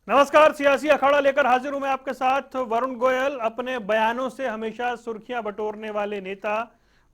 नमस्कार। सियासी अखाड़ा लेकर हाजिर हूं मैं आपके साथ वरुण गोयल। अपने बयानों से हमेशा सुर्खियां बटोरने वाले नेता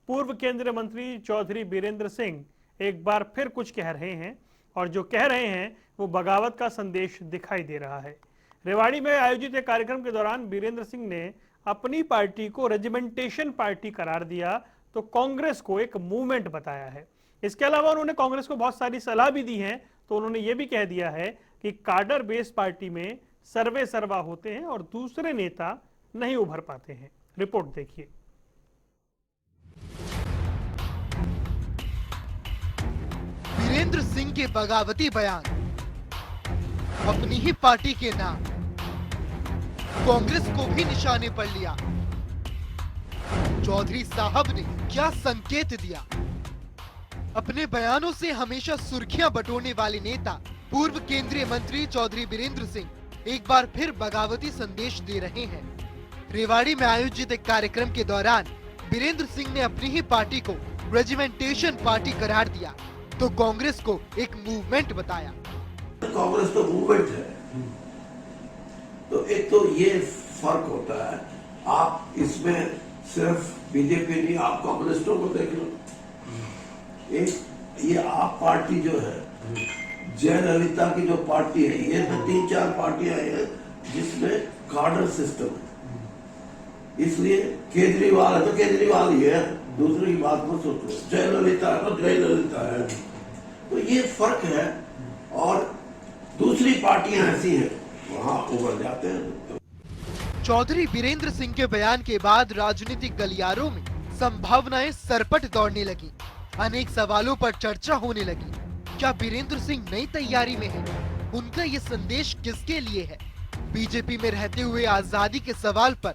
पूर्व केंद्रीय मंत्री चौधरी बीरेंद्र सिंह एक बार फिर कुछ कह रहे हैं, और जो कह रहे हैं वो बगावत का संदेश दिखाई दे रहा है। रेवाड़ी में आयोजित एक कार्यक्रम के दौरान बीरेंद्र सिंह ने अपनी पार्टी को रेजिमेंटेशन पार्टी करार दिया, तो कांग्रेस को एक मूवमेंट बताया है। इसके अलावा उन्होंने कांग्रेस को बहुत सारी सलाह भी दी है। तो उन्होंने ये भी कह दिया है कि काडर बेस पार्टी में सर्वे सर्वा होते हैं और दूसरे नेता नहीं उभर पाते हैं। रिपोर्ट देखिए। वीरेंद्र सिंह के बगावती बयान, अपनी ही पार्टी के नाम, कांग्रेस को भी निशाने पर लिया। चौधरी साहब ने क्या संकेत दिया? अपने बयानों से हमेशा सुर्खियां बटोरने वाले नेता पूर्व केंद्रीय मंत्री चौधरी बीरेंद्र सिंह एक बार फिर बगावती संदेश दे रहे हैं। रेवाड़ी में आयोजित एक कार्यक्रम के दौरान बीरेंद्र सिंह ने अपनी ही पार्टी को रेजिमेंटेशन पार्टी करार दिया, तो कांग्रेस को एक मूवमेंट बताया। कांग्रेस तो मूवमेंट है, तो एक तो ये फर्क होता है। आप इसमें सिर्फ बीजेपी नहीं, आप कम्युनिस्टों को देख लो। एक ये आप पार्टी जो है, जयललिता की जो पार्टी है, ये तो 3-4 पार्टियां हैं जिसमें कार्डर सिस्टम है। इसलिए केजरीवाल है तो केजरीवाल ही है, दूसरे की बात मत सोचो। जयललिता है तो जयललिता है। तो ये फर्क है, और दूसरी पार्टियां ऐसी हैं वहां उभर जाते हैं। चौधरी बीरेंद्र सिंह के बयान के बाद राजनीतिक गलियारों में संभावनाएं सरपट दौड़ने लगी। अनेक सवालों पर चर्चा होने लगी। क्या बीरेंद्र सिंह नई तैयारी में है? उनका ये संदेश किसके लिए है? बीजेपी में रहते हुए आजादी के सवाल पर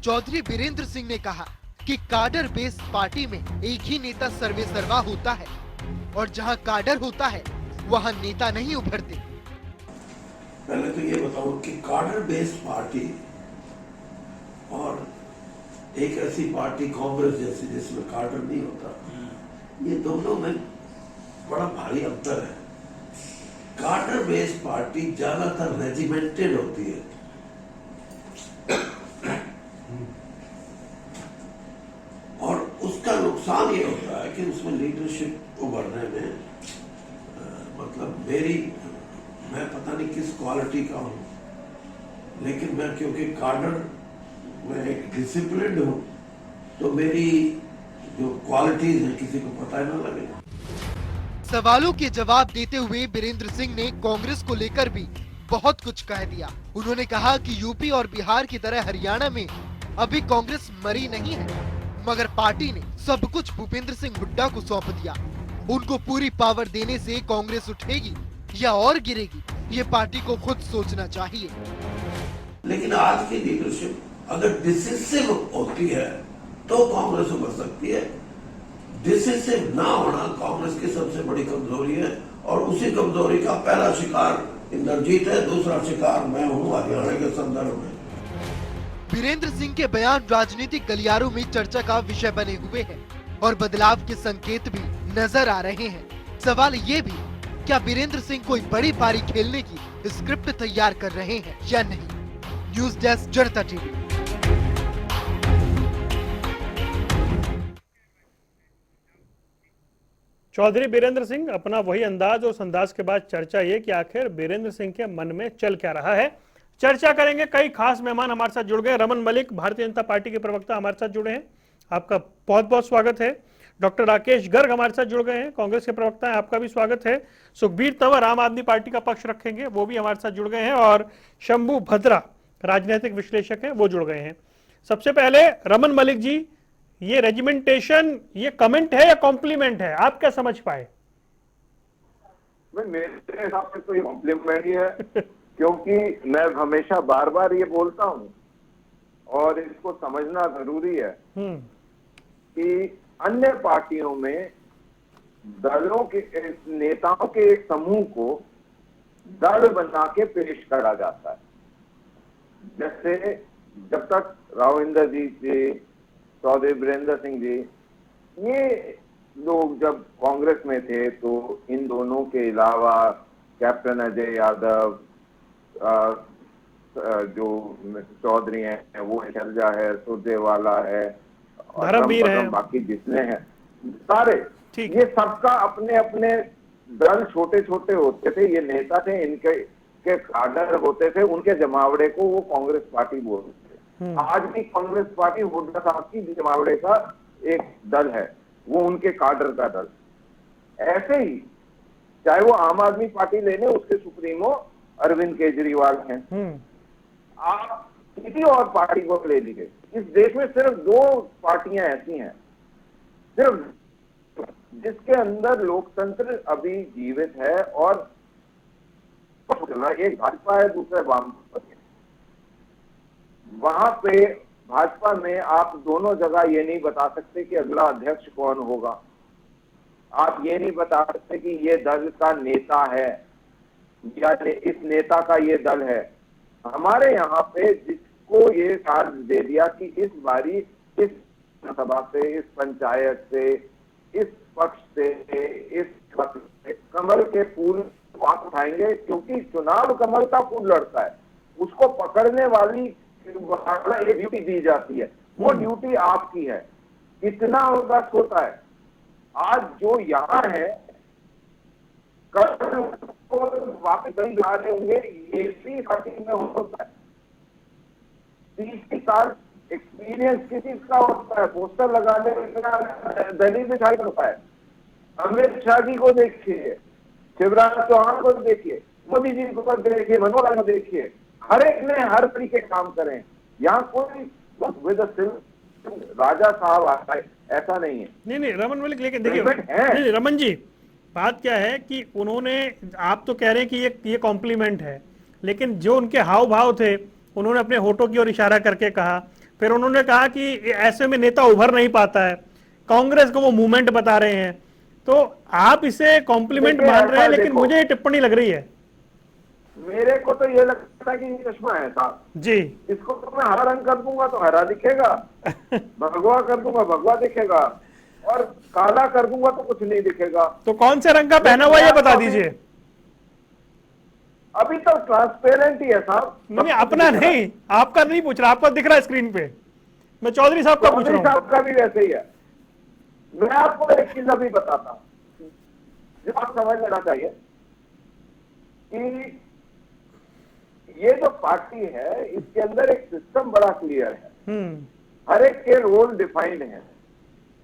चौधरी बीरेंद्र सिंह ने कहा कि काडर बेस्ड पार्टी में एक ही नेता सर्वे सर्वा होता है, और जहां काडर होता है वहां नेता नहीं उभरते। पहले तो ये बताओ कि काडर बेस्ड पार्टी और एक ऐसी पार्टी कांग्रेस जैसी जिसमें काडर नहीं होता, ये दोनों में बड़ा भारी अंतर है। काडर बेस्ड पार्टी ज्यादातर रेजिमेंटेड होती है, और उसका नुकसान ये होता है कि उसमें लीडरशिप उभरने में मतलब मैं पता नहीं किस क्वालिटी का हूं, लेकिन मैं क्योंकि काडर में एक डिसिप्लिन्ड हूं, तो मेरी जो क्वालिटीज है किसी को पता ही ना लगेगा। सवालों के जवाब देते हुए बीरेंद्र सिंह ने कांग्रेस को लेकर भी बहुत कुछ कह दिया। उन्होंने कहा कि यूपी और बिहार की तरह हरियाणा में अभी कांग्रेस मरी नहीं है, मगर पार्टी ने सब कुछ भूपेंद्र सिंह हुड्डा को सौंप दिया। उनको पूरी पावर देने से कांग्रेस उठेगी या और गिरेगी, ये पार्टी को खुद सोचना चाहिए। लेकिन आज की लीडरशिप अगर डिसिसिव होती है तो कांग्रेस उभर सकती है। डिसिसिव ना होना कांग्रेस की सबसे बड़ी कमजोरी है, और उसी कमजोरी का पहला शिकार इंद्रजीत है, दूसरा शिकार मैं हूं हरियाणा के संदर्भ में। बीरेंद्र सिंह के बयान राजनीतिक गलियारों में चर्चा का विषय बने हुए हैं, और बदलाव के संकेत भी नजर आ रहे हैं। सवाल ये भी, क्या बीरेंद्र सिंह कोई बड़ी पारी खेलने की स्क्रिप्ट तैयार कर रहे हैं या नहीं? न्यूज डेस्क, जनता टीवी। चौधरी बीरेंद्र सिंह अपना वही अंदाज, और उस अंदाज के बाद चर्चा ये कि आखिर बीरेंद्र सिंह के मन में चल क्या रहा है। चर्चा करेंगे। कई खास मेहमान हमारे साथ जुड़ गए। रमन मलिक, भारतीय जनता पार्टी के प्रवक्ता, हमारे साथ जुड़े हैं। आपका बहुत बहुत स्वागत है। डॉक्टर राकेश गर्ग हमारे साथ जुड़ गए हैं, कांग्रेस के प्रवक्ता हैं, आपका भी स्वागत है। सुखबीर तंवर आम आदमी पार्टी का पक्ष रखेंगे, वो भी हमारे साथ जुड़ गए हैं। और शंभू भद्रा राजनीतिक विश्लेषक हैं, वो जुड़ गए हैं। सबसे पहले रमन मलिक जी, ये रेजिमेंटेशन ये कमेंट है या कॉम्प्लीमेंट है, आप क्या समझ पाए? मेरे हिसाब से तो ये कॉम्प्लीमेंट ही है, क्योंकि मैं हमेशा बार बार ये बोलता हूं और इसको समझना जरूरी है कि अन्य पार्टियों में दलों के नेताओं के एक समूह को दल बना के पेश करा जाता है। जैसे जब तक राव इंद्रजीत जी, चौधरी बीरेंद्र सिंह जी, ये लोग जब कांग्रेस में थे, तो इन दोनों के अलावा कैप्टन अजय यादव, जो चौधरी हैं, वो शैलजा है, सुरजेवाला है, और धर्मवीर है, बाकी जितने हैं सारे, ठीक। ये सबका अपने अपने दल छोटे छोटे होते थे, ये नेता थे, इनके के काडर होते थे, उनके जमावड़े को वो कांग्रेस पार्टी बोलते थे। आज भी कांग्रेस पार्टी हुड्डा साहब की जमावड़े का एक दल है, वो उनके काडर का दल। ऐसे ही चाहे वो आम आदमी पार्टी ले लें, उसके सुप्रीमो अरविंद केजरीवाल हैं। आप किसी और पार्टी को ले लीजिए, इस देश में सिर्फ 2 पार्टियां ऐसी हैं सिर्फ जिसके अंदर लोकतंत्र अभी जीवित है, और एक भाजपा है, दूसरा वामपंथी है। वहां पे भाजपा में आप दोनों जगह ये नहीं बता सकते कि अगला अध्यक्ष कौन होगा, आप ये नहीं बता सकते कि ये दल का नेता है या इस नेता का ये दल है। हमारे यहाँ पे जिसको ये कार्य दे दिया कि इस बारी इस सभा से, इस पंचायत से, इस पक्ष से, इस पक्ष से कमल के फूल आप उठाएंगे, क्योंकि चुनाव कमल का फूल लड़ता है, उसको पकड़ने वाली एक ड्यूटी दी जाती है, वो ड्यूटी आपकी है। कितना उनका होता है, आज जो यहाँ है कल वापस नहीं आ रहे होंगे, ये भी पार्टी में होता है। 30 साल एक्सपीरियंस किसी का होता है, पोस्टर लगाने का दलील में शायद होता है। अमित शाह जी को देखिए, शिवराज चौहान को देखिए, मोदी जी को देखिए, मनोहर लाल को देखिए, हर एक ने हर तरीके काम करें। यहाँ कोई विद राजा साहब आता है ऐसा नहीं है। नहीं रमन मलिक, लेकिन देखिए नहीं रमन जी, बात क्या है कि उन्होंने, आप तो कह रहे हैं कि ये कॉम्प्लीमेंट है, लेकिन जो उनके हाव भाव थे, उन्होंने अपने होठों की ओर इशारा करके कहा, फिर उन्होंने कहा कि ऐसे में नेता उभर नहीं पाता है, कांग्रेस को वो मूवमेंट बता रहे हैं। तो आप इसे कॉम्प्लीमेंट मान रहे हैं, लेकिन मुझे ये टिप्पणी लग रही है। मेरे को तो ये लगता है कि ये चश्मा है साहब जी, इसको तो मैं हरा रंग कर दूंगा तो हरा दिखेगा, भगवा कर दूंगा भगवा दिखेगा, और काला कर दूंगा तो कुछ नहीं दिखेगा। तो कौन से रंग का पहना हुआ ये बता दीजिए। अभी तो ट्रांसपेरेंट ही है साहब। नहीं, अपना नहीं, आपका नहीं पूछ रहा, आपका दिख रहा है स्क्रीन पे, मैं चौधरी साहब का पूछ रहा हूँ। साहब का भी वैसे ही है। मैं आपको एक चीज अभी बताता हूं जो आप समझ लेना चाहिए कि ये जो पार्टी है इसके अंदर एक सिस्टम बड़ा क्लियर है, हर एक के रोल डिफाइंड है,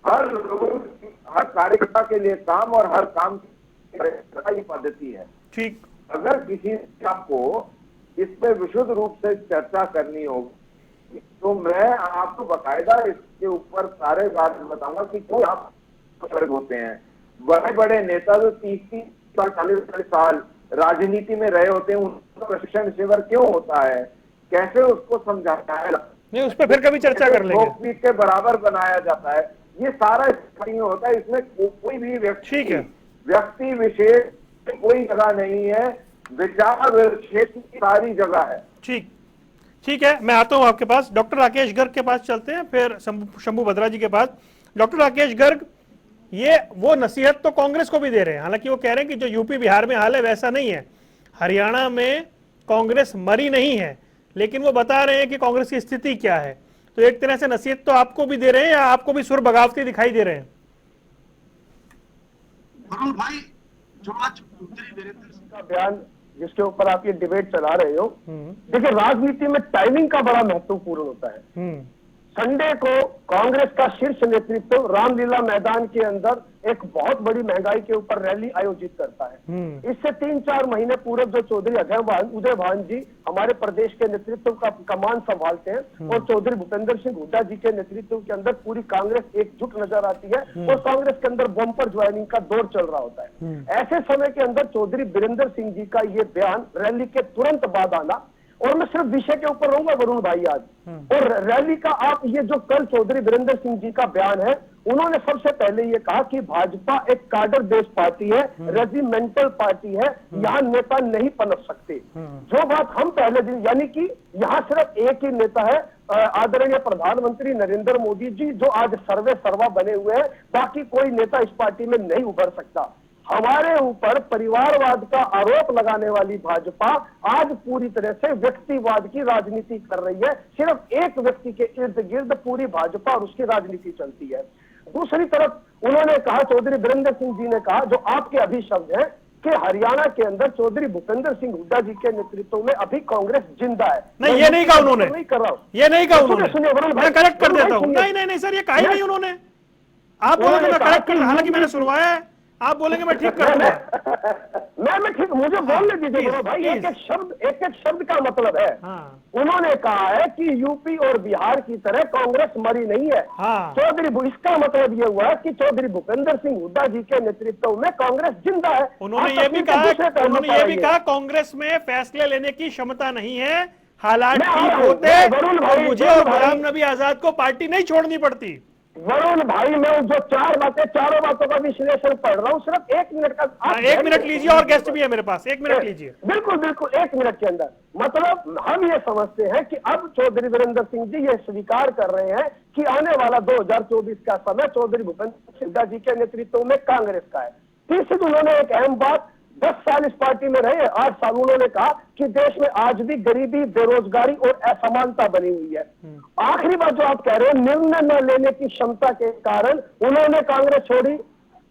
हर रोल हर कार्यकर्ता के लिए काम और हर काम की पद्धति है। ठीक, अगर किसी को इस पे विशुद्ध रूप से चर्चा करनी होगी तो मैं आपको बकायदा इसके ऊपर सारे बात बताऊंगा कि क्यों आप होते हैं। बड़े बड़े नेता जो 30 साल 40 साल राजनीति में रहे होते हैं, उनका प्रशिक्षण शिविर क्यों होता है, कैसे उसको समझाता है, नहीं उस पर फिर कभी चर्चा कर लेंगे, के बराबर बनाया जाता है, ये सारा इसमें होता है। इसमें कोई भी व्यक्ति विशेष कोई जगह नहीं है, विचार क्षेत्र की सारी जगह है। ठीक है, मैं आता हूं आपके पास। डॉक्टर राकेश गर्ग के पास चलते हैं, फिर शंभू भद्रा जी के पास। डॉक्टर राकेश गर्ग, ये वो नसीहत तो कांग्रेस को भी दे रहे हैं, हालांकि वो कह रहे हैं कि जो यूपी बिहार में हाल है वैसा नहीं है, हरियाणा में कांग्रेस मरी नहीं है, लेकिन वो बता रहे हैं कि कांग्रेस की स्थिति क्या है। तो एक तरह से नसीहत तो आपको भी दे रहे हैं, या आपको भी सुर बगावती दिखाई दे रहे हैं? वरुण भाई, जो आज चौधरी वीरेंद्र सिंह का बयान जिसके ऊपर आप ये डिबेट चला रहे हो, देखिए राजनीति में टाइमिंग का बड़ा महत्वपूर्ण होता है। संडे को कांग्रेस का शीर्ष नेतृत्व रामलीला मैदान के अंदर एक बहुत बड़ी महंगाई के ऊपर रैली आयोजित करता है। इससे 3-4 महीने पूर्व जो चौधरी उदय भान जी हमारे प्रदेश के नेतृत्व का कमान संभालते हैं और चौधरी भूपेंद्र सिंह हुड्डा जी के नेतृत्व के अंदर पूरी कांग्रेस एकजुट नजर आती है और कांग्रेस के अंदर बम्पर ज्वाइनिंग का दौर चल रहा होता है। ऐसे समय के अंदर चौधरी वीरेंद्र सिंह जी का ये बयान रैली के तुरंत बाद आना, और मैं सिर्फ विषय के ऊपर रहूंगा वरुण भाई आज, और रैली का आप ये जो कल चौधरी वीरेंद्र सिंह जी का बयान है, उन्होंने सबसे पहले ये कहा कि भाजपा एक काडर बेस्ड पार्टी है, रेजिमेंटल पार्टी है, यहाँ नेता नहीं पनप सकते। जो बात हम पहले दिन, यानी कि यहाँ सिर्फ एक ही नेता है, आदरणीय प्रधानमंत्री नरेंद्र मोदी जी, जो आज सर्वे सर्वा बने हुए हैं, बाकी कोई नेता इस पार्टी में नहीं उभर सकता। हमारे ऊपर परिवारवाद का आरोप लगाने वाली भाजपा आज पूरी तरह से व्यक्तिवाद की राजनीति कर रही है। सिर्फ एक व्यक्ति के इर्द गिर्द पूरी भाजपा और उसकी राजनीति चलती है। दूसरी तरफ उन्होंने कहा, चौधरी वीरेंद्र सिंह जी ने कहा, जो आपके अभी शब्द है, कि हरियाणा के अंदर चौधरी भूपेंद्र सिंह हुड्डा जी के नेतृत्व में अभी कांग्रेस जिंदा है। नहीं, ये नहीं कहा उन्होंने, नहीं कर रहा हूं, ये नहीं कहा उन्होंने, सुनिए वरुण भाई, मैं करेक्ट कर वरुण देता भाई हूं। सुनिए। नहीं नहीं नहीं सर, ये कहा ही नहीं उन्होंने। आप बोलोगे मैं करेक्ट कर, हालांकि मैंने सुनवाया है, आप बोलेंगे मैं ठीक कर दूंगा। मैं ठीक, मुझे बोलने दीजिए वरुण भाई। एक एक शब्द का मतलब है। उन्होंने कहा है कि यूपी और बिहार की तरह कांग्रेस मरी नहीं है। चौधरी, इसका मतलब ये हुआ कि चौधरी भूपेंद्र सिंह हुड्डा जी के नेतृत्व में कांग्रेस जिंदा है। उन्होंने ये भी कहा कांग्रेस में फैसले लेने की क्षमता नहीं है, हालात ठीक होते तो मुझे और गुलाम नबी आजाद को पार्टी नहीं छोड़नी पड़ती। वरुण भाई, मैं जो चारों बातों का विश्लेषण पढ़ रहा हूँ, सिर्फ 1 मिनट का। 1 मिनट लीजिए, और गेस्ट भी है मेरे पास, 1 मिनट लीजिए। बिल्कुल बिल्कुल, 1 मिनट के अंदर। मतलब हम ये समझते हैं कि अब चौधरी वीरेंद्र सिंह जी ये स्वीकार कर रहे हैं कि आने वाला 2024 का समय चौधरी भूपेंद्र सिंह हुड्डा जी के नेतृत्व में कांग्रेस का है। तीसरी, उन्होंने एक अहम बात, 10 साल इस पार्टी में रहे, 8 साल, उन्होंने कहा कि देश में आज भी गरीबी, बेरोजगारी और असमानता बनी हुई है। आखिरी बात जो आप कह रहे हैं, निर्णय न लेने की क्षमता के कारण उन्होंने कांग्रेस छोड़ी,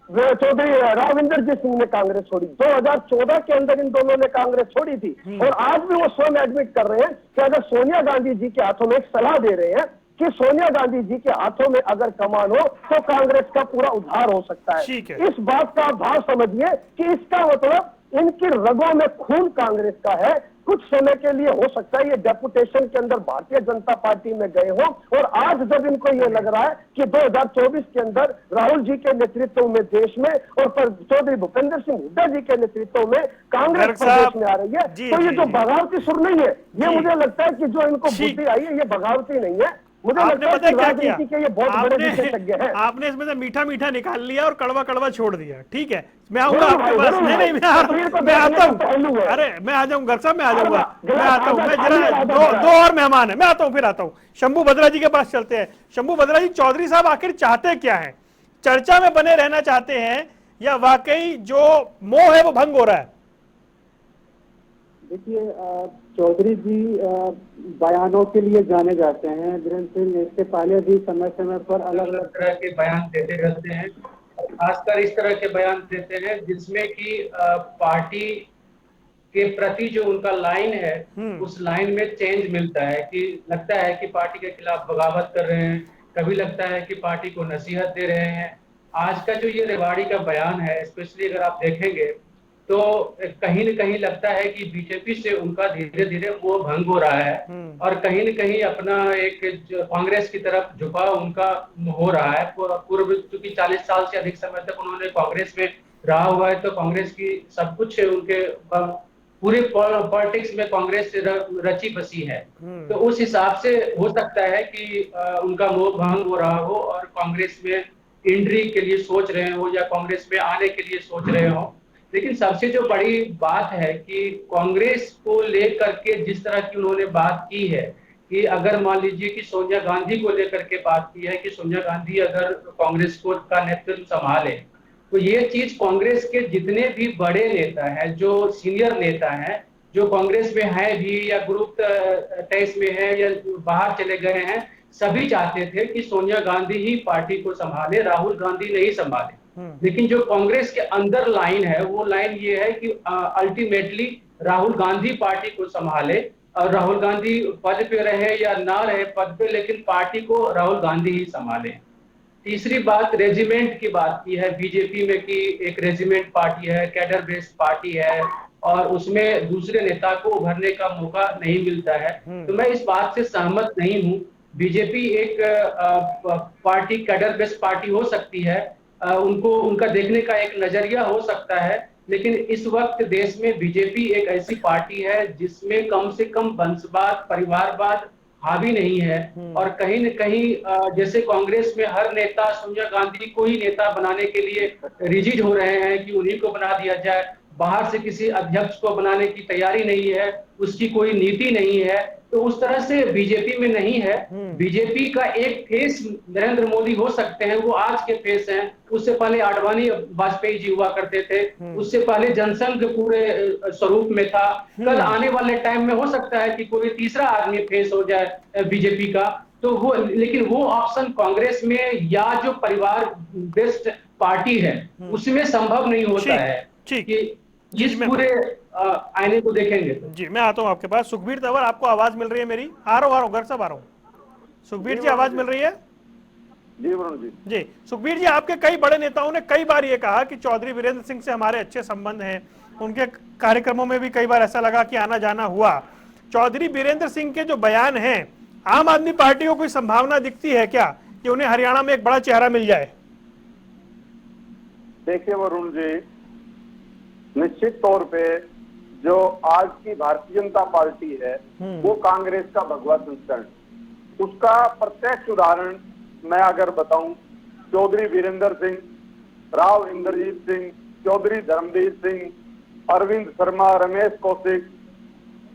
चौधरी राविंदर सिंह ने कांग्रेस छोड़ी। 2014 के अंदर इन दोनों ने कांग्रेस छोड़ी थी, और आज भी वो स्वयं एडमिट कर रहे हैं कि अगर सोनिया गांधी जी के हाथों में एक सलाह दे रहे हैं कि सोनिया गांधी जी के हाथों में अगर कमान हो तो कांग्रेस का पूरा उद्धार हो सकता है। इस बात का भाव समझिए कि इसका मतलब इनकी रगों में खून कांग्रेस का है। कुछ समय के लिए हो सकता है ये डेपुटेशन के अंदर भारतीय जनता पार्टी में गए हो, और आज जब इनको ये लग रहा है कि 2024 के अंदर राहुल जी के नेतृत्व में देश में और चौधरी भूपेंद्र सिंह हुड्डा जी के नेतृत्व में कांग्रेस प्रदेश में आ रही है, तो ये जो बगावती सुर नहीं है, ये मुझे लगता है कि जो इनको बुद्धि आई है, ये बगावती नहीं है। मुझे लगता है कि राजनीति के ये बहुत बड़े विशेषज्ञ हैं। आपने इसमें से मीठा मीठा निकाल लिया और कड़वा कड़वा छोड़ दिया। ठीक है, मैं आऊंगा आपके पास। नहीं, मैं आता हूँ। अरे मैं आ जाऊंगा साहब, मैं आ जाऊंगा, मैं आता हूँ। मैं जरा दो और मेहमान है, मैं आता हूँ, फिर आता हूँ। शंभू भद्रा जी के पास चलते हैं। शंभू भद्रा जी, चौधरी साहब आखिर चाहते क्या है? चर्चा में बने रहना चाहते हैं या वाकई जो मोह है वो भंग हो रहा है? देखिए, चौधरी जी बयानों के लिए जाने जाते हैं। वीरेंद्र सिंह इसके पहले भी समय समय पर अलग अलग तरह के बयान देते रहते हैं, खासकर इस तरह के बयान देते हैं जिसमें कि पार्टी के प्रति जो उनका लाइन है उस लाइन में चेंज मिलता है, कि लगता है कि पार्टी के खिलाफ बगावत कर रहे हैं, कभी लगता है कि पार्टी को नसीहत दे रहे हैं। आज का जो ये रेवाड़ी का बयान है, स्पेशली अगर आप देखेंगे तो कहीं न कहीं लगता है कि बीजेपी से उनका धीरे धीरे वो भंग हो रहा है, और कहीं न कहीं अपना एक कांग्रेस की तरफ झुकाव उनका हो रहा है। पूर्व चूंकि 40 साल से अधिक समय तक उन्होंने कांग्रेस में रहा हुआ है, तो कांग्रेस की सब कुछ उनके पूरे पॉलिटिक्स में कांग्रेस से रची बसी है। तो उस हिसाब से हो सकता है कि उनका मोह भंग हो रहा हो और कांग्रेस में एंट्री के लिए सोच रहे हो या कांग्रेस में आने के लिए सोच रहे हो। लेकिन सबसे जो बड़ी बात है कि कांग्रेस को लेकर के जिस तरह की उन्होंने बात की है, कि अगर मान लीजिए कि सोनिया गांधी को लेकर के बात की है कि सोनिया गांधी अगर कांग्रेस को का नेतृत्व संभाले, तो ये चीज कांग्रेस के जितने भी बड़े नेता हैं, जो सीनियर नेता हैं, जो कांग्रेस में है भी या ग्रुप टेस्ट में है या बाहर चले गए हैं, सभी चाहते थे कि सोनिया गांधी ही पार्टी को संभाले, राहुल गांधी नहीं संभाले। लेकिन जो कांग्रेस के अंदर लाइन है, वो लाइन ये है कि अल्टीमेटली राहुल गांधी पार्टी को संभाले, और राहुल गांधी पद पे रहे या ना रहे पद पे, लेकिन पार्टी को राहुल गांधी ही संभाले। तीसरी बात, रेजिमेंट की बात की है बीजेपी में कि एक रेजिमेंट पार्टी है, कैडर बेस्ड पार्टी है, और उसमें दूसरे नेता को उभरने का मौका नहीं मिलता है। तो मैं इस बात से सहमत नहीं हूँ। बीजेपी एक पार्टी, कैडर बेस्ड पार्टी हो सकती है, उनको उनका देखने का एक नजरिया हो सकता है, लेकिन इस वक्त देश में बीजेपी एक ऐसी पार्टी है जिसमें कम से कम वंशवाद, परिवारवाद हावी नहीं है। और कहीं न कहीं जैसे कांग्रेस में हर नेता सोनिया गांधी को ही नेता बनाने के लिए रिजिड हो रहे हैं कि उन्हीं को बना दिया जाए, बाहर से किसी अध्यक्ष को बनाने की तैयारी नहीं है, उसकी कोई नीति नहीं है, तो उस तरह से बीजेपी में नहीं है। बीजेपी का एक फेस नरेंद्र मोदी हो सकते हैं, वो आज के फेस हैं। उससे पहले आडवाणी वाजपेयी जी हुआ करते थे, उससे पहले जनसंघ पूरे स्वरूप में था। कल आने वाले टाइम में हो सकता है कि कोई तीसरा आदमी फेस हो जाए बीजेपी का, तो वो, लेकिन वो ऑप्शन कांग्रेस में या जो परिवार बेस्ड पार्टी है उसमें संभव नहीं होता है कि इस पूरे आईने को देखेंगे। जी मैं आता हूं आपके पास। सुखबीर तंवर, आपको आवाज मिल रही है मेरी? आ रहा हूं घर साहब, आ रहा हूं। सुखबीर जी आवाज मिल रही है? जी वरुण जी। जी सुखबीर जी, आपके कई बड़े नेताओं ने कई बार ये कहा कि चौधरी वीरेंद्र सिंह से हमारे अच्छे संबंध हैं, उनके कार्यक्रमों में भी कई बार ऐसा लगा कि आना जाना हुआ। चौधरी वीरेंद्र सिंह के जो बयान हैं, आम आदमी पार्टी को कोई संभावना दिखती है क्या कि उन्हें हरियाणा में एक बड़ा चेहरा मिल जाए? देखिए वरुण जी, निश्चित तौर पे जो आज की भारतीय जनता पार्टी है वो कांग्रेस का भगवा संस्करण, उसका प्रत्यक्ष उदाहरण मैं अगर बताऊं, चौधरी वीरेंद्र सिंह, राव इंद्रजीत सिंह, चौधरी धर्मवीर सिंह, अरविंद शर्मा, रमेश कौशिक,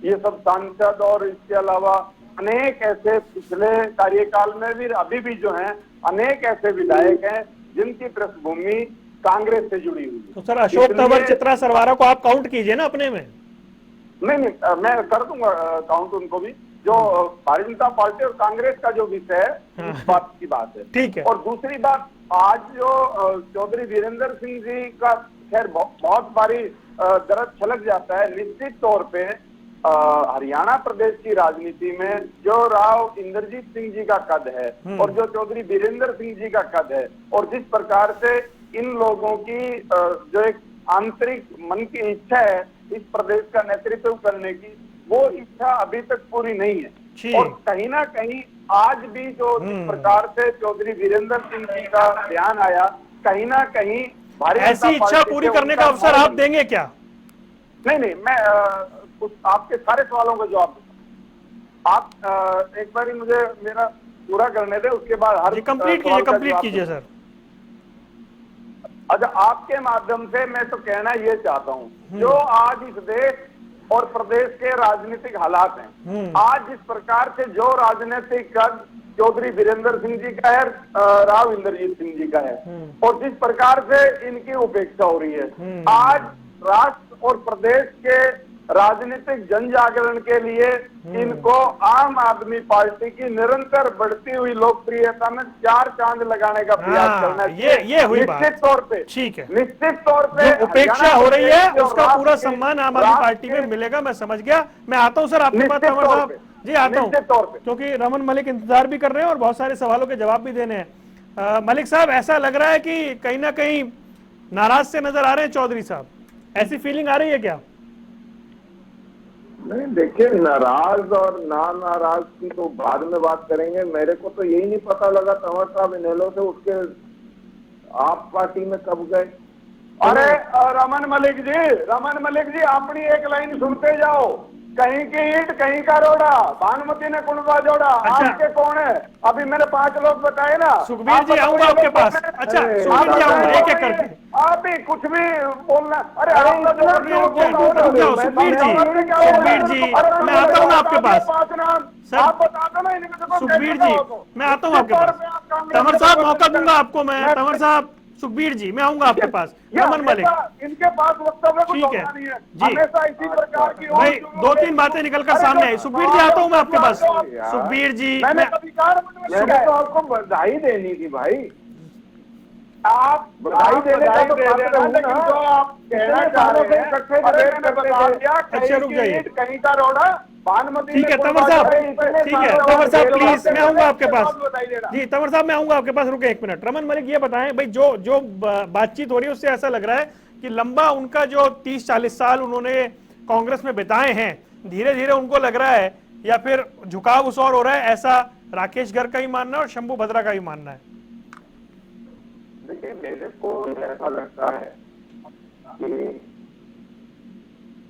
ये सब सांसद, और इसके अलावा अनेक ऐसे पिछले कार्यकाल में भी अभी भी जो हैं अनेक ऐसे विधायक हैं जिनकी पृष्ठभूमि कांग्रेस से जुड़ी हुई है। तो सर अशोक तंवर, चित्रा सरवारा को आप काउंट कीजिए ना अपने में। नहीं, मैं कर दूंगा काउंट उनको भी। जो भारतीय जनता पार्टी और कांग्रेस का जो विषय है उस बात की बात है, ठीक है। और दूसरी बात, आज जो चौधरी वीरेंद्र सिंह जी का खैर बहुत बारी दर्द छलक जाता है। निश्चित तौर पे हरियाणा प्रदेश की राजनीति में जो राव इंद्रजीत सिंह जी का कद है और जो चौधरी वीरेंद्र सिंह जी का कद है, और जिस प्रकार से इन लोगों की जो एक आंतरिक मन की इच्छा है इस प्रदेश का नेतृत्व करने की, वो इच्छा अभी तक पूरी नहीं है। और कहीं ना कहीं आज भी जो जिस प्रकार से चौधरी वीरेंद्र सिंह जी का बयान आया, कहीं ना कहीं ऐसी इच्छा पूरी करने का अवसर आप देंगे क्या? नहीं, मैं आपके सारे सवालों का जवाब दूंगा। आप एक बार मुझे मेरा पूरा करने दे, उसके बाद हर कंप्लीट कीजिए सर। अच्छा, आपके माध्यम से मैं तो कहना ये चाहता हूँ, जो आज इस देश और प्रदेश के राजनीतिक हालात हैं, आज जिस प्रकार से जो राजनीतिक कद चौधरी वीरेंद्र सिंह जी का है, राव इंद्रजीत सिंह जी का है, और जिस प्रकार से इनकी उपेक्षा हो रही है, आज राष्ट्र और प्रदेश के राजनीतिक जन जागरण के लिए इनको आम आदमी पार्टी की निरंतर बढ़ती हुई लोकप्रियता में चार चांद लगाने का प्रयास करना चाहिए। ये हुई बात। निश्चित तौर पे, ठीक है, निश्चित तौर पे उपेक्षा हो रही है उसका पूरा सम्मान आम आदमी पार्टी में मिलेगा। मैं समझ गया। मैं आता हूं सर आपके पास तंवर साहब जी, आता हूं क्योंकि रमन मलिक इंतजार भी कर रहे हैं और बहुत सारे सवालों के जवाब भी देने हैं। मलिक साहब, ऐसा लग रहा है कि कहीं ना कहीं नाराज से नजर आ रहे हैं चौधरी साहब, ऐसी फीलिंग आ रही है क्या? नहीं, देखिए, नाराज और ना नाराज की तो बाद में बात करेंगे। मेरे को तो यही नहीं पता लगा तंवर साहब इनेलो से उठ के आप पार्टी में कब गए। अरे रमन मलिक जी अपनी एक लाइन सुनते जाओ, कहीं की ईंट कहीं का रोड़ा, भानुमति ने कुंडवा जोड़ा। आपके कौन है? अभी मैंने 5 लोग बताए ना। सुखबीर जी आऊंगा आपके पास। अच्छा सुखबीर जी आऊंगा, एक एक करके। आप ही कुछ भी बोलना। अरे सुखबीर जी मैं आता हूँ आपके पास। आप बता दो ना इनमें। सुखबीर जी मैं आता हूँ आपके पास। तंवर साहब मौका दूंगा आपको मैं। तंवर साहब, सुखबीर जी मैं आऊंगा आपके पास। रमन मलिक, इनके पास वक्तव्य कुछ ठीक है नहीं है जी, हमेशा इसी प्रकार की भाई 2-3 बातें निकलकर सामने आई। सुखबीर जी आता हूँ मैं आपके पास। सुखबीर जी मैंने तो आपको बधाई देनी थी भाई। आप बधाई देने का तो लेकिन जो आप कहना चाह रहे हैं, मैंने बता दिया, कहीं का रोड़ा, भानुमति। ठीक है तंवर साहब, ठीक है तंवर साहब प्लीज, मैं आऊंगा आपके पास। जी तंवर साहब मैं आऊंगा आपके पास, रुके 1 मिनट। रमन मलिक ये बताएं भाई, जो बातचीत हो रही है उससे ऐसा लग रहा है कि लंबा उनका जो 30-40 साल उन्होंने कांग्रेस में बिताए हैं, धीरे धीरे उनको लग रहा है या फिर झुकाव उस और हो रहा है, ऐसा राकेश गर्ग का ही मानना है और शंभू भद्रा का ही मानना है? देखिए, मेरे को ऐसा लगता है कि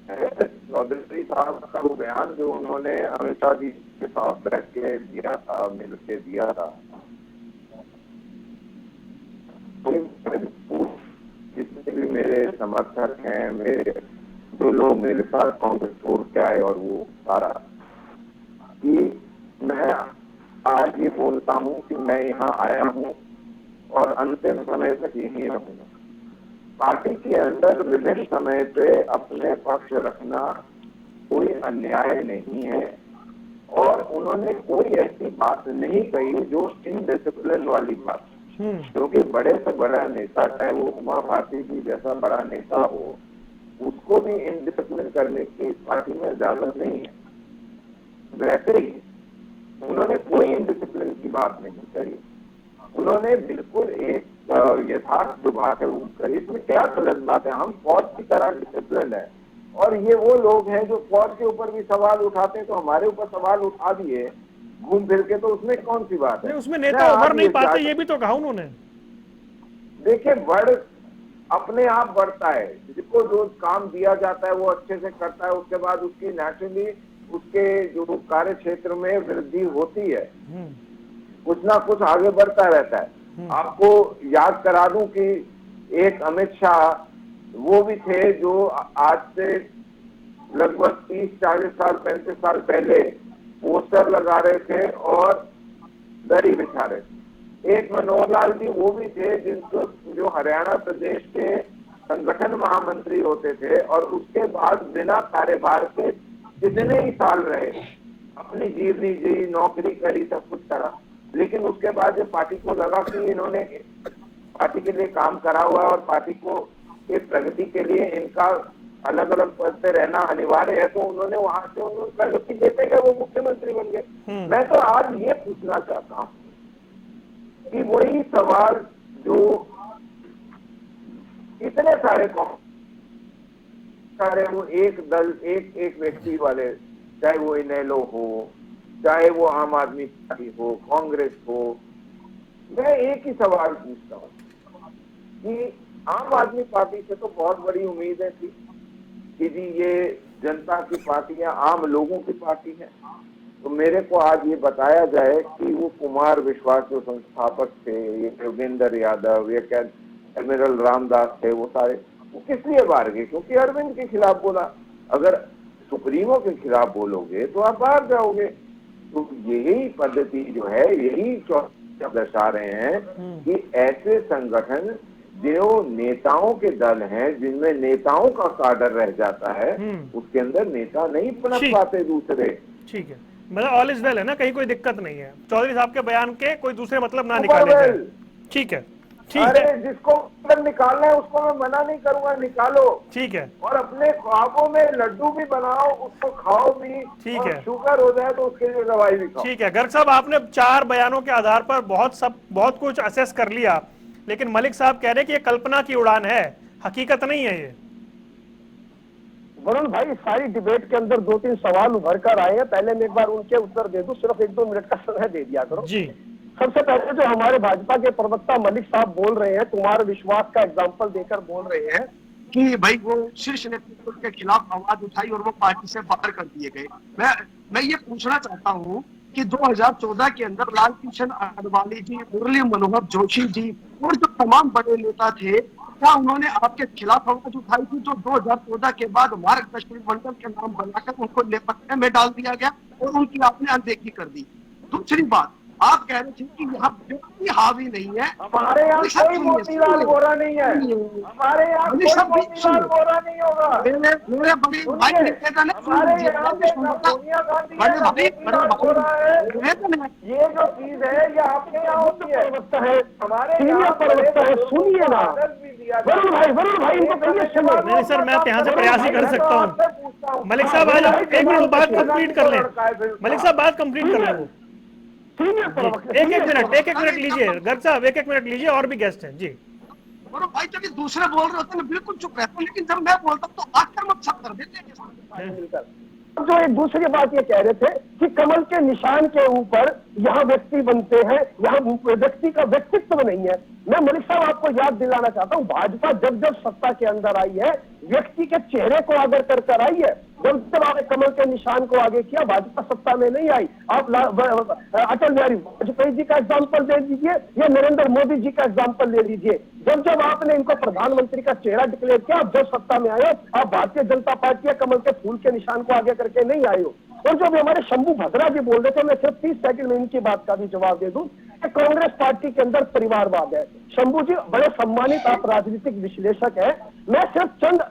चौधरी साहब का वो बयान जो उन्होंने अमित शाह जी के साथ बैठ के दिया था, मिल के दिया था, जितने भी मेरे समर्थक हैं, मेरे जो लोग मेरे साथ कांग्रेस छोड़ के आए और वो सारा, कि मैं आज ये बोलता हूँ कि मैं यहाँ आया हूँ और अंतिम समय तक यहीं रहूंगा। पार्टी के अंदर विभिन्न समय पे अपने पक्ष रखना कोई अन्याय नहीं है, और उन्होंने कोई ऐसी बात नहीं कही जो इनडिसिप्लिन वाली बात, क्योंकि बड़े से बड़ा नेता, चाहे वो उमा भारती जी जैसा बड़ा नेता हो, उसको भी इनडिसिप्लिन करने की पार्टी में इजाजत नहीं है। वैसे ही उन्होंने कोई इनडिसिप्लिन की बात नहीं करी, उन्होंने बिल्कुल एक यथार्थ जो बात है वो करी। इसमें क्या गलत बात है? हम फौज की तरह डिसिप्लिन है, और ये वो लोग हैं जो फौज के ऊपर भी सवाल उठाते हैं, तो हमारे ऊपर सवाल उठा दिए घूम फिर के, तो उसमें कौन सी बात है? उसमें नेता उभर नहीं पाते, ये भी तो कहा उन्होंने। देखिए, अपने आप बढ़ता है, जिसको जो काम दिया जाता है वो अच्छे से करता है, उसके बाद उसकी नेचुरली उसके जो कार्य क्षेत्र में वृद्धि होती है, कुछ ना कुछ आगे बढ़ता रहता है। आपको याद करा दूं कि एक अमित शाह वो भी थे जो आज से लगभग 30-40 साल 35 साल पहले पोस्टर लगा रहे थे और दरी बिछा रहे थे। एक मनोहर लाल जी वो भी थे जिनको जो हरियाणा प्रदेश के संगठन महामंत्री होते थे, और उसके बाद बिना कार्यभार के कितने ही साल रहे, अपनी जीवनी जी, नौकरी करी, सब कुछ करा, लेकिन उसके बाद जब पार्टी को लगा कि इन्होंने पार्टी के लिए काम करा हुआ और पार्टी को के प्रगति के लिए इनका अलग अलग पद पे रहना अनिवार्य है, तो उन्होंने वहां से उन्होंने प्रगति देते गए, वो मुख्यमंत्री बन गए। मैं तो आज ये पूछना चाहता हूँ कि वही सवाल जो इतने सारे वो एक दल एक व्यक्ति वाले, चाहे वो इनेलो हो, चाहे वो आम आदमी पार्टी हो, कांग्रेस हो, मैं एक ही सवाल पूछता हूँ कि आम आदमी पार्टी से तो बहुत बड़ी उम्मीदें थी कि जी ये जनता की पार्टी है, आम लोगों की पार्टी है, तो मेरे को आज ये बताया जाए कि वो कुमार विश्वास जो संस्थापक थे, ये योगेंद्र यादव, ये एडमिरल रामदास थे, वो सारे वो किस लिए बाहर गए? क्योंकि अरविंद के खिलाफ बोला। अगर सुप्रीमो के खिलाफ बोलोगे तो आप बाहर जाओगे। तो यही पद्धति जो है, यही दर्शा रहे हैं कि ऐसे संगठन जो नेताओं के दल हैं, जिनमें नेताओं का काडर रह जाता है, उसके अंदर नेता नहीं पनप पाते दूसरे। ठीक है, मतलब ऑल इज वेल है ना, कहीं कोई दिक्कत नहीं है। चौधरी साहब के बयान के कोई दूसरे मतलब ना निकाले। ठीक है, ठीक है, जिसको मतलब निकालना है उसको मैं मना नहीं करूंगा, निकालो। ठीक है, और अपने ख्वाबों में लड्डू भी बनाओ, उसको खाओ भी। ठीक है, शुगर हो जाए तो उसके लिए दवाई भी खाओ। ठीक है। गर्ग साहब, आपने 4 बयानों के आधार पर बहुत कुछ असेस कर लिया, लेकिन मलिक साहब कह रहे हैं कि ये कल्पना की उड़ान है, हकीकत नहीं है ये। वरुण भाई, सारी डिबेट के अंदर 2-3 सवाल उभर कर आए हैं, पहले मैं एक बार उनके उत्तर दे दूं, सिर्फ 1-2 मिनट का समय दे दिया करो जी। सबसे पहले जो हमारे भाजपा के प्रवक्ता मलिक साहब बोल रहे हैं, कुमार विश्वास का एग्जाम्पल देकर बोल रहे हैं कि भाई वो शीर्ष नेतृत्व के खिलाफ आवाज उठाई और वो पार्टी से बाहर कर दिए गए। मैं ये पूछना चाहता हूँ कि 2014 के अंदर लाल कृष्ण आडवाणी जी, मुरली मनोहर जोशी जी और जो तमाम बड़े नेता थे, क्या उन्होंने आपके खिलाफ आवाज उठाई थी? जो 2014 के बाद मार्गदर्शन मंडल के नाम बनाकर उनको नेपथ्य में डाल दिया गया और उनकी आपने अनदेखी कर दी। दूसरी बात, आप कह रहे थे कि यहाँ व्यक्ति हावी नहीं है, हमारे यहाँ कोई मोतीलाल वोरा नहीं है, हमारे यहाँ कोई मोतीलाल वोरा नहीं होगा। मेरे बड़े भाई निवेदन है, ये जो चीज है ये आपके यहाँ होती है, हमारे यहाँ प्रवक्ता है, सुनिए ना वरुण भाई इनको कहिए। नहीं सर, मैं यहाँ से प्रयास ही कर सकता हूँ। मलिक साहब आज एक मिनट बात कंप्लीट कर ले, मलिक साहब बात कंप्लीट कर ले। वो एक मिनट लीजिए गर्ग साहब, एक मिनट लीजिए, और भी गेस्ट हैं जी। भाई जब दूसरे बोल रहे होते हैं बिल्कुल चुप रहता हूँ, लेकिन जब मैं बोलता हूँ तो आक्रमक सब कर देते हैं। जो एक दूसरी बात ये कह रहे थे कि कमल के निशान के ऊपर यहाँ व्यक्ति बनते हैं, यहाँ व्यक्ति का व्यक्तित्व नहीं है। मैं मलिक साहब आपको याद दिलाना चाहता हूँ, भाजपा जब जब सत्ता के अंदर आई है, व्यक्ति के चेहरे को आगे कर आई है। जब आपने कमल के निशान को आगे किया, भाजपा सत्ता में नहीं आई। आप अटल बिहारी वाजपेयी जी का एग्जाम्पल दे दीजिए या नरेंद्र मोदी जी का एग्जाम्पल ले लीजिए। जब आपने इनको प्रधानमंत्री का चेहरा डिक्लेयर किया, आप जब सत्ता में आए आप भारतीय जनता पार्टी या कमल के फूल के निशान को आगे करके नहीं आए हो। और जब हमारे शंभू भद्रा जी बोल रहे थे, मैं सिर्फ 30 सेकंड में इनकी बात का भी जवाब दे दूं कि कांग्रेस पार्टी के अंदर परिवारवाद है। शंभू जी बड़े सम्मानित आप राजनीतिक विश्लेषक हैं, मैं सिर्फ चंद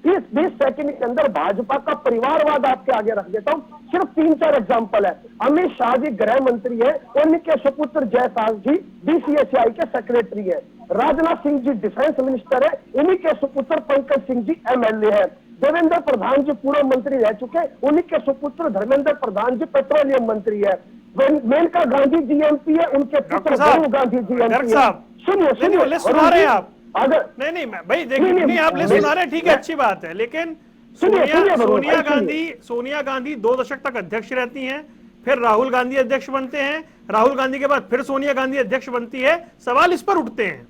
30-20 सेकंड के अंदर भाजपा का परिवारवाद आपके आगे रख देता हूं। सिर्फ 3-4 एग्जाम्पल है। अमित शाह जी गृह मंत्री है, उनके सुपुत्र जयसाल जी बीसीसीआई के सेक्रेटरी है। राजनाथ सिंह जी डिफेंस मिनिस्टर है, उन्हीं के सुपुत्र पंकज सिंह जी एमएलए है। देवेंद्र प्रधान जी पूर्व मंत्री रह चुके, उन्हीं के सुपुत्र धर्मेंद्र प्रधान जी पेट्रोलियम मंत्री है। मेनका गांधी जी एमपी है, उनके पुत्र राहुल गांधी जी एमपी है। सुनिए सुना रहे हैं आप? अगर नहीं भाई देखिए, नहीं आप लिस्ट सुना रहे हैं, ठीक है, अच्छी बात है, लेकिन सोनिया गांधी 2 दशक तक अध्यक्ष रहती हैं, फिर राहुल गांधी अध्यक्ष बनते हैं, राहुल गांधी के बाद फिर सोनिया गांधी अध्यक्ष बनती है। सवाल इस पर उठते हैं।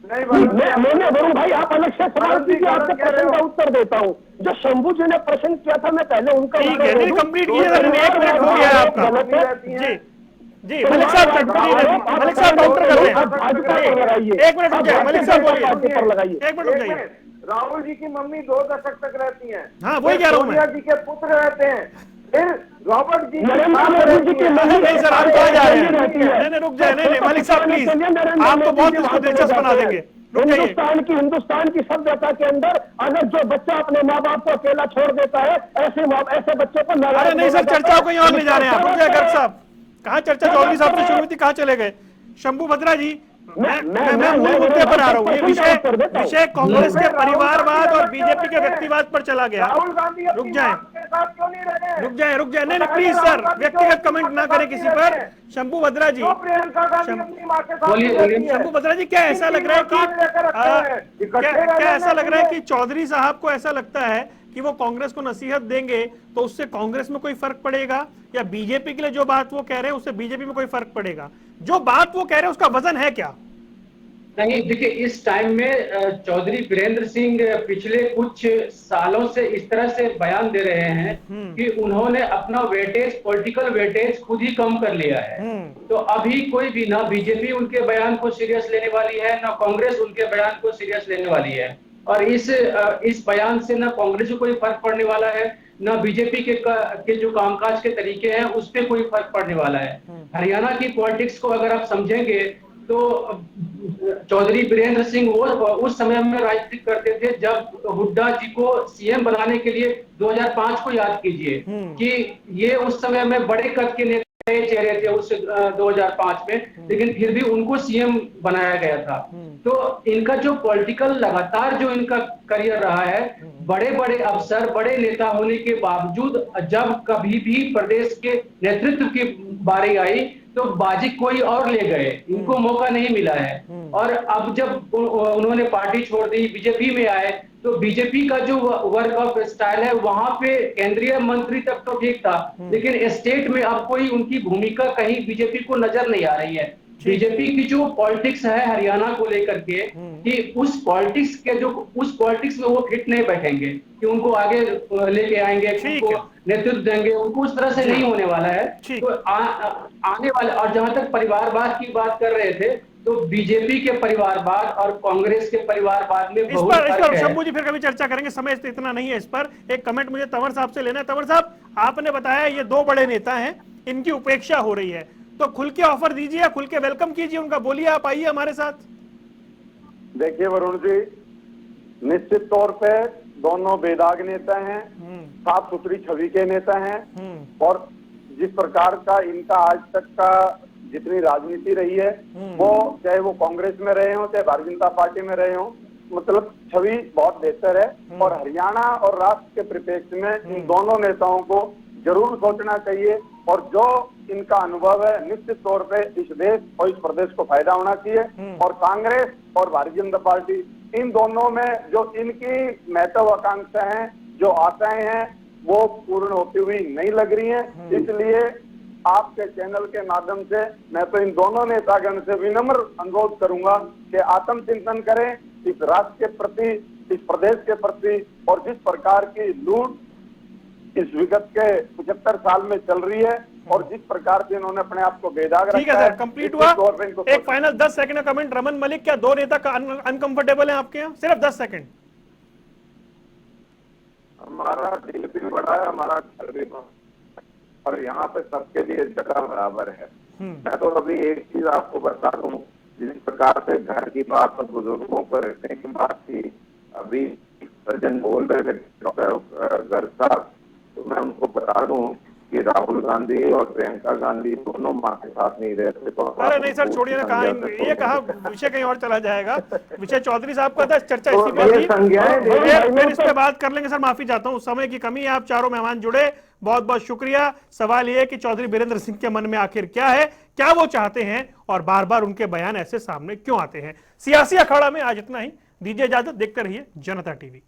मैंने वरुण भाई आप अलग से सवाल कीजिए, आपके प्रश्न का उत्तर देता हूँ। जो शंभू जी ने प्रश्न किया था, मैं पहले उनका ठीक है, नहीं कंप्लीट किया, 1 मिनट हो गया आपका। जी मलिक साहब काउंटर कर रहे हैं। 1 मिनट रुक जाइए, मलिक साहब बोलिए, 1 मिनट रुक जाइए। राहुल जी की मम्मी 2 दशक तक रहती हैं। हाँ वही कह रहा हूँ मैं। सोनिया जी के पुत्र रहते हैं, फिर रॉबर्ट जी नहीं सर, आप कहाँ जा रहे हैं? नहीं रुक जाए, नहीं मलिक साहब प्लीज, आप तो बहुत इसको दिलचस्प बना देंगे। हिंदुस्तान की सभ्यता के अंदर अगर जो बच्चा अपने माँ बाप को अकेला छोड़ देता है, ऐसे बच्चों को अरे नहीं सर, चर्चा को कहीं और ले जा रहे हैं आप। गर्ग साहब कहाँ चर्चा चौधरी साहब से शुरू हुई थी, कहाँ चले गए? शंभू भद्रा जी, मैं मूल मुद्दे पर आ रहा हूँ। ये विषय कांग्रेस के परिवारवाद और बीजेपी के व्यक्तिवाद पर चला गया। रुक जाए नहीं प्लीज सर, व्यक्तिगत कमेंट ना करें किसी पर। शंभू भद्रा जी, शंभू भद्रा जी, क्या ऐसा लग रहा है कि चौधरी साहब को ऐसा लगता है कि वो कांग्रेस को नसीहत देंगे तो उससे कांग्रेस में कोई फर्क पड़ेगा, या बीजेपी के लिए जो बात वो कह रहे हैं उससे बीजेपी में कोई फर्क पड़ेगा? जो बात वो कह रहे हैं उसका वजन है क्या? नहीं देखिए, इस टाइम में चौधरी वीरेंद्र सिंह पिछले कुछ सालों से इस तरह से बयान दे रहे हैं कि उन्होंने अपना वेटेज, पॉलिटिकल वेटेज खुद ही कम कर लिया है। तो अभी कोई भी ना बीजेपी उनके बयान को सीरियस लेने वाली है, ना कांग्रेस उनके बयान को सीरियस लेने वाली है। और इस बयान से ना कांग्रेस को कोई फर्क पड़ने वाला है, ना बीजेपी के जो कामकाज के तरीके हैं उस पर कोई फर्क पड़ने वाला है। हरियाणा की पॉलिटिक्स को अगर आप समझेंगे तो चौधरी वीरेंद्र सिंह वो उस समय में राजनीति करते थे जब हुड्डा जी को सीएम बनाने के लिए 2005 को याद कीजिए कि ये उस समय में बड़े कद के नए चेहरे थे उस 2005 में, लेकिन फिर भी उनको सीएम बनाया गया था। तो इनका जो पॉलिटिकल लगातार जो इनका करियर रहा है, बड़े बड़े अफसर, बड़े नेता होने के बावजूद जब कभी भी प्रदेश के नेतृत्व की बारी आई तो बाजी कोई और ले गए, इनको मौका नहीं मिला है। और अब जब उन्होंने पार्टी छोड़ दी, बीजेपी में आए, तो बीजेपी का जो वर्क ऑफ स्टाइल है वहां पे केंद्रीय मंत्री तक तो ठीक था, लेकिन स्टेट में अब कोई उनकी भूमिका कहीं बीजेपी को नजर नहीं आ रही है। बीजेपी की जो पॉलिटिक्स है हरियाणा को लेकर के, कि उस पॉलिटिक्स में वो फिट नहीं बैठेंगे कि उनको आगे लेके आएंगे, उनको नेतृत्व देंगे, उनको उस तरह से नहीं होने वाला है। तो आने वाले, और जहां तक परिवारवाद की बात कर रहे थे, तो बीजेपी के परिवारवाद और कांग्रेस के परिवारवाद में बहुत फर्क है। शंभू जी फिर कभी चर्चा करेंगे, समय इतना नहीं है इस पर। एक कमेंट मुझे तंवर साहब से लेना है। तंवर साहब, आपने बताया ये 2 बड़े नेता हैं, इनकी उपेक्षा हो रही है, तो खुल के ऑफर दीजिए या खुल के वेलकम कीजिए उनका, बोलिए आप आइए हमारे साथ। देखिए वरुण जी, निश्चित तौर पे दोनों बेदाग नेता हैं, साफ सुथरी छवि के नेता हैं, और जिस प्रकार का इनका आज तक का जितनी राजनीति रही है, वो चाहे वो कांग्रेस में रहे हो चाहे भारतीय जनता पार्टी में रहे हो, मतलब छवि बहुत बेहतर है। और हरियाणा और राष्ट्र के परिप्रेक्ष्य में इन दोनों नेताओं को जरूर सोचना चाहिए, और जो इनका अनुभव है निश्चित तौर पे इस देश और इस प्रदेश को फायदा होना चाहिए। और कांग्रेस और भारतीय जनता पार्टी, इन दोनों में जो इनकी महत्वाकांक्षा है, जो आशाएं हैं, वो पूर्ण होती हुई नहीं लग रही हैं। इसलिए आपके चैनल के माध्यम से मैं तो इन दोनों नेतागण से विनम्र अनुरोध करूंगा कि आत्मचिंतन करें, इस राष्ट्र के प्रति इस प्रदेश के प्रति और जिस प्रकार की लूट इस विगत के 75 साल में चल रही है और जिस प्रकार से इन्होंने अपने आप को बेदाग रखा है। ठीक है सर, कंप्लीट हुआ। एक फाइनल 10 सेकंड का कमेंट। रमन मलिक, क्या दो नेता अनकंफर्टेबल हैं आपके यहाँ? सिर्फ 10 सेकंड। हमारा दिल भी बड़ा है, हमारा घर भी बड़ा, और यहाँ पे सबके लिए जगह बराबर है। मैं तो अभी एक चीज आपको बता दूं, जिस प्रकार से घर की बात और बुजुर्गों को रखने की बात थी, अभी सज्जन बोल रहे थे डॉक्टर गर्ग साहब, तो मैं उनको बता दूं कि राहुल गांधी और प्रियंका गांधी दोनों माँ के साथ नहीं रहते। तो अरे नहीं सर, छोड़िए ना, कहा ये कहा विषय कहीं और चला जाएगा। विषय चौधरी साहब का था, चर्चा इसी पे थी, फिर इस पे बात कर लेंगे। सर माफी चाहता हूँ, समय की कमी है। आप चारों मेहमान जुड़े, बहुत बहुत शुक्रिया। सवाल ये है कि चौधरी बीरेंद्र सिंह के मन में आखिर क्या है, क्या वो चाहते हैं और बार बार उनके बयान ऐसे सामने क्यों आते हैं। सियासी अखाड़ा में आज इतना ही। दीजिए इजाजत, देखते रहिए जनता टीवी।